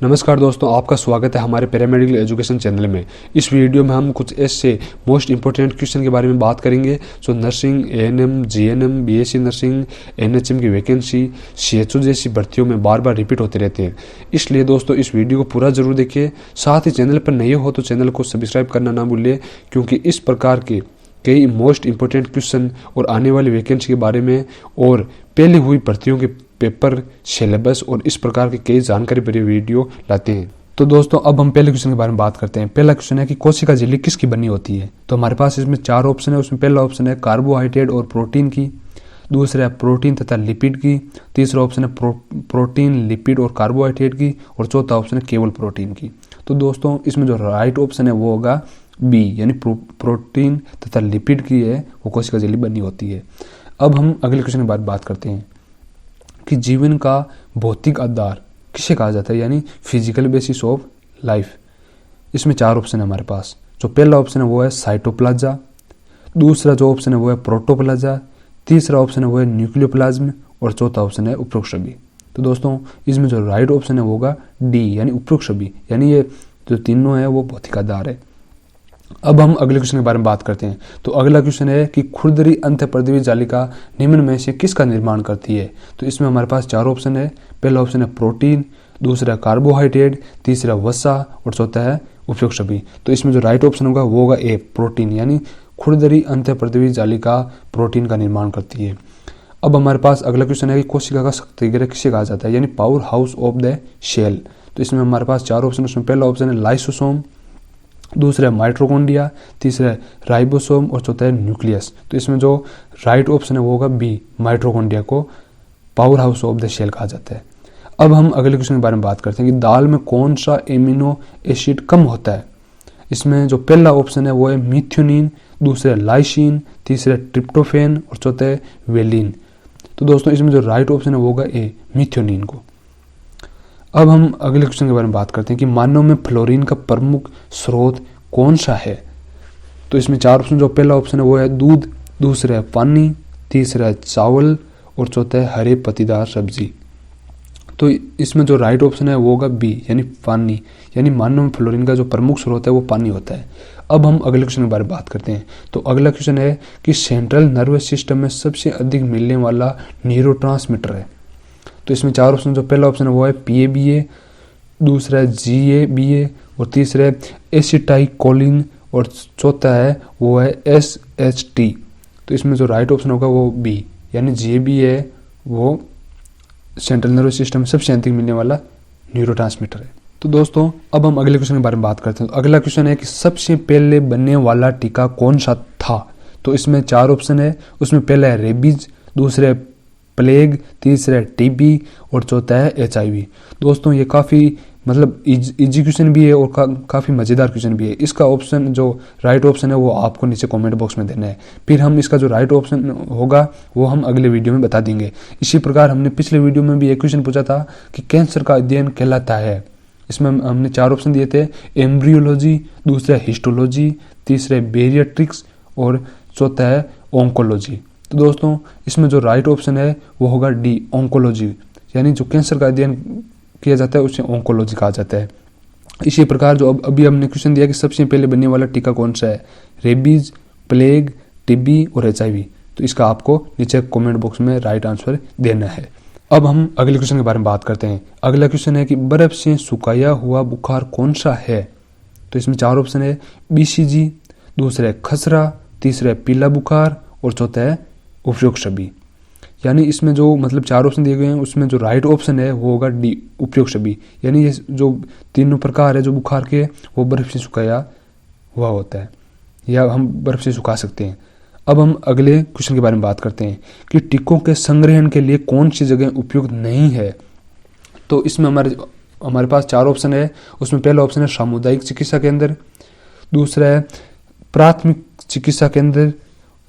नमस्कार दोस्तों, आपका स्वागत है हमारे पैरामेडिकल एजुकेशन चैनल में। इस वीडियो में हम कुछ ऐसे मोस्ट इंपॉर्टेंट क्वेश्चन के बारे में बात करेंगे जो nursing, ANM, GNM, BSc nursing, NHM की वैकेंसी, सीएचओ जैसी भर्तियों में बार बार रिपीट होते रहते हैं। इसलिए दोस्तों इस वीडियो को पूरा जरूर देखिए। साथ ही चैनल पर नए हो तो चैनल को सब्सक्राइब करना ना भूलिए, क्योंकि इस प्रकार के कई मोस्ट इंपॉर्टेंट क्वेश्चन और आने वाली वैकेंसी के बारे में और पहले हुई भर्तियों के पेपर, सिलेबस और इस प्रकार की कई जानकारी भरी वीडियो लाते हैं। तो दोस्तों अब हम पहले क्वेश्चन के बारे में बात करते हैं। पहला क्वेश्चन है कि कोशिका झिल्ली किसकी बनी होती है। तो हमारे पास इसमें 4 ऑप्शन है। उसमें पहला ऑप्शन है कार्बोहाइड्रेट और प्रोटीन की, दूसरा है प्रोटीन तथा लिपिड की, तीसरा ऑप्शन है प्रोटीन, लिपिड और कार्बोहाइड्रेट की, और चौथा ऑप्शन है केवल प्रोटीन की। तो दोस्तों इसमें जो राइट ऑप्शन है वो होगा बी, यानी प्रोटीन तथा लिपिड की है वो कोशिका झिल्ली बनी होती है। अब हम अगले क्वेश्चन के बारे में बात करते हैं कि जीवन का भौतिक आधार किसे कहा जाता है, यानी फिजिकल बेसिस ऑफ लाइफ। इसमें 4 ऑप्शन है हमारे पास। जो पहला ऑप्शन है वो है साइटोप्लाज्म, दूसरा जो ऑप्शन है वो है प्रोटोप्लाज्म, तीसरा ऑप्शन है वो है न्यूक्लियोप्लाज्म, और चौथा ऑप्शन है उपरोक्त सभी। तो दोस्तों इसमें जो राइट ऑप्शन है वो होगा डी, यानी उपरोक्त सभी, यानी ये जो तीनों है वो भौतिक आधार है। अब हम अगले क्वेश्चन के बारे में बात करते हैं। तो अगला क्वेश्चन है कि खुरदरी अंतःपर्दीय जालिका निम्न में से किसका निर्माण करती है। तो इसमें हमारे पास 4 ऑप्शन है। पहला ऑप्शन है प्रोटीन, दूसरा कार्बोहाइड्रेट, तीसरा वसा और चौथा है उपरोक्त सभी। तो इसमें जो राइट ऑप्शन होगा वो होगा ए, प्रोटीन, यानी खुरदरी अंतःपर्दीय जालिका प्रोटीन का निर्माण करती है। अब हमारे पास अगला क्वेश्चन है कि कोशिका का शक्तिगृह किसे कहा जाता है, यानी power house of the cell. तो इसमें हमारे पास 4 ऑप्शन। उसमें पहला ऑप्शन है लाइसोसोम, दूसरा है माइटोकॉन्ड्रिया, तीसरा है राइबोसोम और चौथा है न्यूक्लियस। तो इसमें जो राइट ऑप्शन है वो होगा बी, माइटोकॉन्ड्रिया को power house of the cell कहा जाता है। अब हम अगले क्वेश्चन के बारे में बात करते हैं कि दाल में कौन सा एमिनो एसिड कम होता है। इसमें जो पहला ऑप्शन है वो है मिथ्योनिन, दूसरा है लाइसिन, तीसरा है ट्रिप्टोफेन और चौथा है वेलिन। तो दोस्तों इसमें जो राइट ऑप्शन है वो होगा ए, मिथ्योनिन को। अब हम अगले क्वेश्चन के बारे में बात करते हैं कि मानव में फ्लोरीन का प्रमुख स्रोत कौन सा है। तो इसमें 4 ऑप्शन। जो पहला ऑप्शन है वो है दूध, दूसरा है पानी, तीसरा है चावल और चौथा है हरे पत्तीदार सब्जी। तो इसमें जो राइट ऑप्शन है वो होगा बी, यानी पानी, यानी मानव में फ्लोरीन का जो प्रमुख स्रोत है वो पानी होता है। अब हम अगले क्वेश्चन के बारे में बात करते हैं। तो अगला क्वेश्चन है कि सेंट्रल नर्वस सिस्टम में सबसे अधिक मिलने वाला न्यूरोट्रांसमीटर है। तो इसमें 4 ऑप्शन। जो पहला ऑप्शन है वो है पीएबीए, दूसरा है जीएबीए और तीसरा है एसिटाइकोलिन और चौथा है वो है एसएचटी। तो इसमें जो राइट ऑप्शन होगा वो बी, यानी जीएबीए है वो सेंट्रल नर्वस सिस्टम में सबसे अधिक मिलने वाला न्यूरोट्रांसमीटर है। तो दोस्तों अब हम अगले क्वेश्चन के बारे में बात करते हैं। तो अगला क्वेश्चन है कि सबसे पहले बनने वाला टीका कौन सा था। तो इसमें 4 ऑप्शन है। उसमें पहला है रेबीज, दूसरा है प्लेग, तीसरा है टीबी और चौथा है एचआईवी। दोस्तों ये काफ़ी मतलब इजी क्वेश्चन भी है और काफ़ी मज़ेदार क्वेश्चन भी है। इसका ऑप्शन जो राइट ऑप्शन है वो आपको नीचे कमेंट बॉक्स में देना है, फिर हम इसका जो राइट ऑप्शन होगा वो हम अगले वीडियो में बता देंगे। इसी प्रकार हमने पिछले वीडियो में भी एक क्वेश्चन पूछा था कि कैंसर का अध्ययन कहलाता है। इसमें हमने 4 ऑप्शन दिए थे, एम्ब्रियोलॉजी, दूसरा हिस्टोलॉजी, तीसरा बेरियाट्रिक्स और चौथा है ओंकोलॉजी। तो दोस्तों इसमें जो राइट ऑप्शन है वो होगा डी, ओंकोलॉजी, यानी जो कैंसर का अध्ययन किया जाता है उसे ओंकोलॉजी कहा जाता है। इसी प्रकार जो अभी हमने क्वेश्चन दिया कि सबसे पहले बनने वाला टीका कौन सा है, रेबीज, प्लेग, टीबी और एचआईवी। तो इसका आपको नीचे कमेंट बॉक्स में राइट आंसर देना है। अब हम अगले क्वेश्चन के बारे में बात करते हैं। अगला क्वेश्चन है कि बर्फ से सुखाया हुआ बुखार कौन सा है। तो इसमें 4 ऑप्शन है, बीसीजी, दूसरा है खसरा, तीसरा है पीला बुखार और चौथा है उपरोक्त सभी। यानी इसमें जो मतलब 4 ऑप्शन दिए गए हैं उसमें जो राइट ऑप्शन है वो होगा डी, उपरोक्त सभी, यानी ये जो तीनों प्रकार है जो बुखार के वो बर्फ से सुखाया हुआ होता है या हम बर्फ से सुखा सकते हैं। अब हम अगले क्वेश्चन के बारे में बात करते हैं कि टीकों के संग्रहण के लिए कौन सी जगह उपयुक्त नहीं है। तो इसमें हमारे पास 4 ऑप्शन है। उसमें पहला ऑप्शन है सामुदायिक चिकित्सा केंद्र, दूसरा है प्राथमिक चिकित्सा केंद्र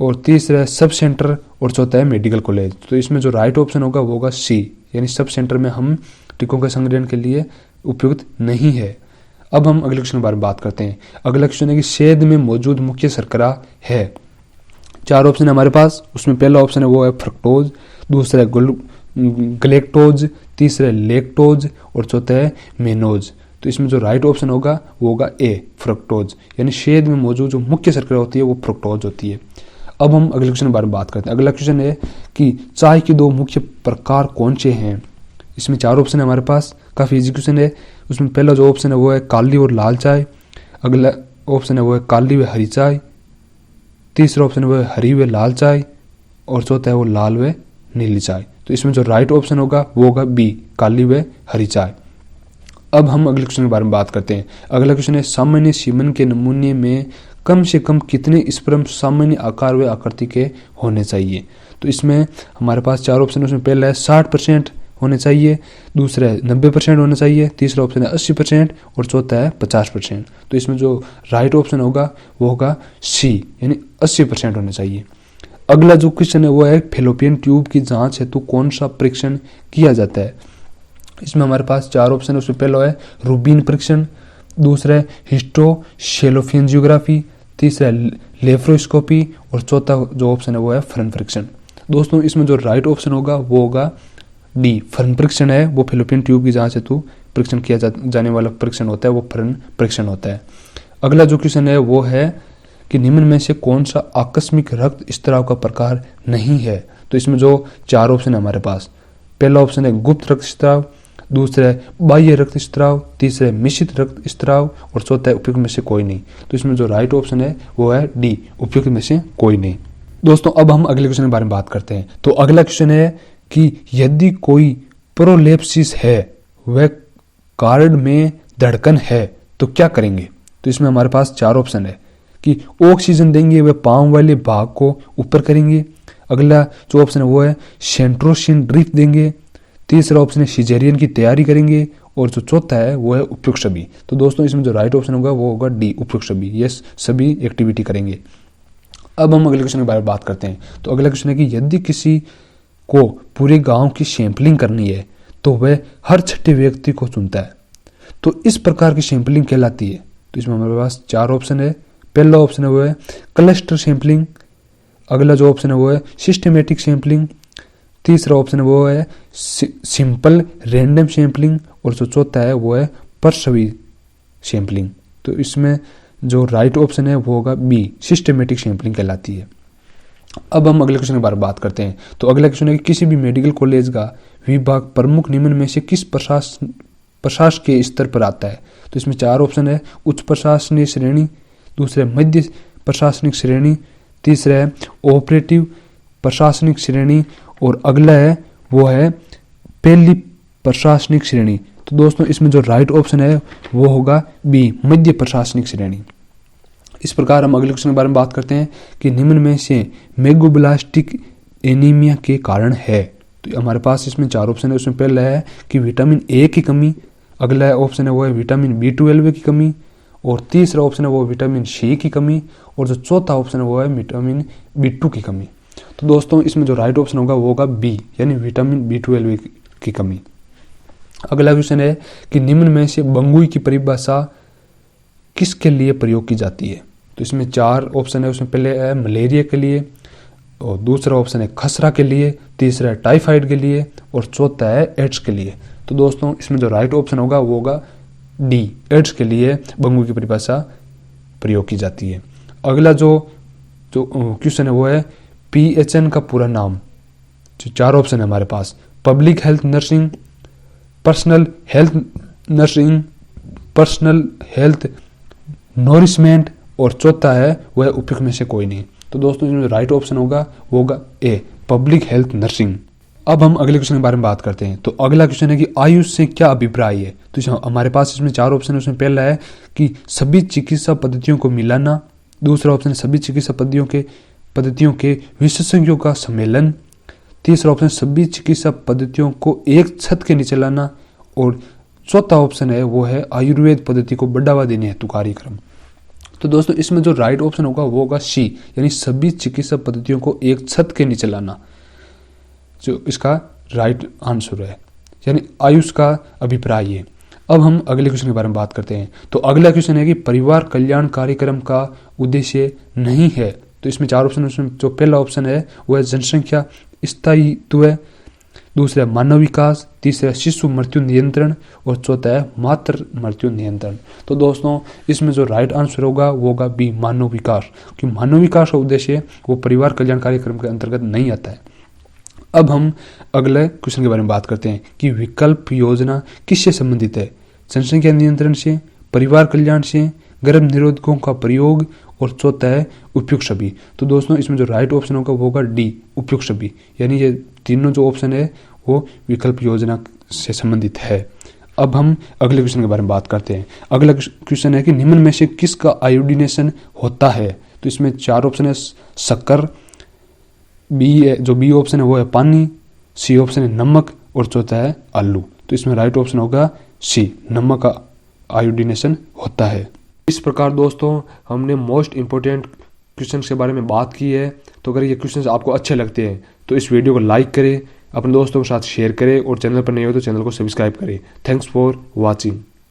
और तीसरा है सब सेंटर और चौथा है मेडिकल कॉलेज। तो इसमें जो राइट ऑप्शन होगा वो होगा सी, यानी सब सेंटर में हम टीकों के संग्रहण के लिए उपयुक्त नहीं है। अब हम अगले क्वेश्चन के बारे में बात करते हैं। अगला क्वेश्चन है कि शहद में मौजूद मुख्य शर्करा है। 4 ऑप्शन है हमारे पास। उसमें पहला ऑप्शन है वो है फ्रक्टोज, दूसरा है ग्लेक्टोज, तीसरा है लेक्टोज और चौथा है मेनोज। तो इसमें जो राइट ऑप्शन होगा वो होगा ए, फ्रक्टोज। यानी शहद में मौजूद जो मुख्य शर्करा होती है वो फ्रक्टोज होती है। अब हम अगले क्वेश्चन के बारे में बात करते हैं। अगला क्वेश्चन है कि चाय के दो मुख्य प्रकार कौन से हैं। इसमें 4 ऑप्शन है हमारे पास, काफ़ी इजी क्वेश्चन है। उसमें पहला जो ऑप्शन है वो है काली और लाल चाय, अगला ऑप्शन है वो है काली व हरी चाय, तीसरा ऑप्शन है वो है हरी व लाल चाय और चौथा है वो लाल व नीली चाय। तो इसमें जो राइट ऑप्शन होगा वो होगा बी, काली व हरी चाय। अब हम अगले क्वेश्चन के बारे में बात करते हैं। अगला क्वेश्चन है सामान्य सीमन के नमूने में कम से कम कितने स्पर्म सामान्य आकार व आकृति के होने चाहिए। तो इसमें हमारे पास 4 ऑप्शन है। उसमें पहला है 60% होने चाहिए, दूसरा है 90% होना चाहिए, तीसरा ऑप्शन है 80% और चौथा है 50%। तो इसमें जो राइट ऑप्शन होगा वो होगा सी, यानी 80% होने चाहिए। अगला जो क्वेश्चन है वो है फैलोपियन ट्यूब की जांच हेतु कौन सा परीक्षण किया जाता है। इसमें हमारे पास 4 ऑप्शन है। उसमें पहला है रूबीन परीक्षण, दूसरा है हिस्टोसेलोफेंजियोग्राफी, तीसरा है लेप्रोस्कोपी और चौथा जो ऑप्शन है वो है फर्न परीक्षण। दोस्तों इसमें जो राइट ऑप्शन होगा वो होगा डी, फर्न परीक्षण है। वो फैलोपियन ट्यूब की जांच हेतु परीक्षण किया जाने वाला परीक्षण होता है वो फर्न परीक्षण होता है। अगला जो क्वेश्चन है वो है कि निम्न में से कौन सा आकस्मिक रक्त स्त्राव का प्रकार नहीं है। तो इसमें जो 4 ऑप्शन है हमारे पास, पहला ऑप्शन है गुप्त रक्त स्त्राव, दूसरा है बाह्य रक्त स्त्राव, तीसरा है मिश्रित रक्त स्त्राव और चौथा है उपयुक्त में से कोई नहीं। तो इसमें जो राइट ऑप्शन है वो है डी, उपयुक्त में से कोई नहीं। दोस्तों अब हम अगले क्वेश्चन के बारे में बात करते हैं। तो अगला क्वेश्चन है कि यदि कोई प्रोलेप्सिस है, वह कार्ड में धड़कन है तो क्या करेंगे। तो इसमें हमारे पास 4 ऑप्शन है कि ऑक्सीजन देंगे, वह पाँव वाले भाग को ऊपर करेंगे, अगला जो ऑप्शन है वो है सेंट्रोसिन ड्रिप देंगे, तीसरा ऑप्शन है सिजेरियन की तैयारी करेंगे और जो चौथा है वो है उपयुक्त सभी। तो दोस्तों इसमें जो राइट ऑप्शन होगा वो होगा डी, उपयुक्त सभी। ये सभी एक्टिविटी करेंगे। अब हम अगले क्वेश्चन के बारे में बात करते हैं। तो अगला क्वेश्चन है कि यदि किसी को पूरे गांव की सैंपलिंग करनी है तो वह हर छठे व्यक्ति को चुनता है, तो इस प्रकार की सैंपलिंग कहलाती है। तो इसमें हमारे पास 4 ऑप्शन है। पहला ऑप्शन है वो है क्लस्टर सैंपलिंग, अगला जो ऑप्शन है वो है सिस्टमेटिक सैंपलिंग, तीसरा ऑप्शन है वो है सिंपल रैंडम सैंपलिंग और जो चौथा है वो है परसवी सैंपलिंग। तो इसमें जो राइट ऑप्शन है वो होगा बी, सिस्टमेटिक सैंपलिंग कहलाती है। अब हम अगले क्वेश्चन के बारे में बात करते हैं। तो अगला क्वेश्चन है कि किसी भी मेडिकल कॉलेज का विभाग प्रमुख निम्न में से किस प्रशासकीय स्तर पर आता है। तो इसमें 4 ऑप्शन है। उच्च प्रशासनिक श्रेणी, दूसरा मध्य प्रशासनिक श्रेणी, तीसरा है ऑपरेटिव प्रशासनिक श्रेणी और अगला है वो है पहली प्रशासनिक श्रेणी। तो दोस्तों इसमें जो राइट ऑप्शन है वो होगा बी, मध्य प्रशासनिक श्रेणी। इस प्रकार हम अगले क्वेश्चन के बारे में बात करते हैं कि निम्न में से मेगोब्लास्टिक एनीमिया के कारण है। तो हमारे पास इसमें 4 ऑप्शन है। उसमें पहला है कि विटामिन ए की कमी, अगला ऑप्शन है वो है विटामिन B12 की कमी और तीसरा ऑप्शन है वो विटामिन सी की कमी और जो चौथा ऑप्शन है वो है विटामिन B2 की कमी। तो दोस्तों इसमें जो राइट ऑप्शन होगा वो होगा बी, यानी विटामिन B12 की कमी। अगला क्वेश्चन है कि निम्न में से बंगुई की परिभाषा किसके लिए प्रयोग की जाती है। तो इसमें 4 ऑप्शन है। उसमें पहले है मलेरिया के लिए और दूसरा ऑप्शन है खसरा के लिए, तीसरा है टाइफाइड के लिए और चौथा है एड्स के लिए। तो दोस्तों इसमें जो राइट ऑप्शन होगा वो होगा डी, एड्स के लिए बंगुई की परिभाषा प्रयोग की जाती है। अगला जो क्वेश्चन है वो है PHN का पूरा नाम। जो 4 ऑप्शन है हमारे पास, public health nursing, personal health nursing, personal health nourishment और चौथा है वह उपयुक्त में से कोई नहीं। तो दोस्तों इसमें राइट ऑप्शन होगा वो होगा ए, पब्लिक हेल्थ नर्सिंग। अब हम अगले क्वेश्चन के बारे में बात करते हैं। तो अगला क्वेश्चन है कि आयुष से क्या अभिप्राय है। तो हमारे पास इसमें 4 ऑप्शन है। उसमें पहला है कि सभी चिकित्सा पद्धतियों को मिलाना, दूसरा ऑप्शन है सभी चिकित्सा पद्धतियों के विशेषज्ञों का सम्मेलन, तीसरा ऑप्शन सभी चिकित्सा पद्धतियों को एक छत के नीचे लाना और चौथा ऑप्शन है वो है आयुर्वेद पद्धति को बढ़ावा देने हेतु कार्यक्रम। तो दोस्तों इसमें जो राइट ऑप्शन होगा वो होगा सी, यानी सभी चिकित्सा पद्धतियों को एक छत के नीचे लाना, जो इसका राइट आंसर है, यानी आयुष का अभिप्राय है। अब हम अगले क्वेश्चन के बारे में बात करते हैं। तो अगला क्वेश्चन है कि परिवार कल्याण कार्यक्रम का उद्देश्य नहीं है। तो इसमें 4 ऑप्शन है। उसमें जो पहला ऑप्शन है वो है जनसंख्या स्थायित्व, दूसरा है मानव विकास, तीसरा शिशु मृत्यु नियंत्रण और चौथा है मातृ मृत्यु नियंत्रण। तो दोस्तों इसमें जो राइट आंसर होगा वो होगा बी, मानव विकास, क्योंकि मानव विकास का उद्देश्य वो परिवार कल्याण कार्यक्रम के अंतर्गत नहीं आता है। अब हम अगले क्वेश्चन के बारे में बात करते हैं कि विकल्प योजना किससे संबंधित है? जनसंख्या नियंत्रण से, परिवार कल्याण से, गर्भ निरोधकों का प्रयोग और चौथा है उपयुक्त सभी। तो दोस्तों इसमें जो राइट ऑप्शन होगा वो होगा डी, उपयुक्त सभी, यानी ये तीनों जो ऑप्शन है वो विकल्प योजना से संबंधित है। अब हम अगले क्वेश्चन के बारे में बात करते हैं। अगला क्वेश्चन है कि निम्न में से किसका आयोडीनेशन होता है? तो इसमें 4 ऑप्शन है, शक्कर, बी जो बी ऑप्शन है वो है पानी, सी ऑप्शन है नमक और चौथा है आलू। तो इसमें राइट ऑप्शन होगा सी, नमक का आयोडीनेशन होता है। इस प्रकार दोस्तों हमने मोस्ट इंपोर्टेंट क्वेश्चन के बारे में बात की है। तो अगर ये क्वेश्चन आपको अच्छे लगते हैं तो इस वीडियो को लाइक करें, अपने दोस्तों के साथ शेयर करें और चैनल पर नए हो तो चैनल को सब्सक्राइब करें। Thanks for watching.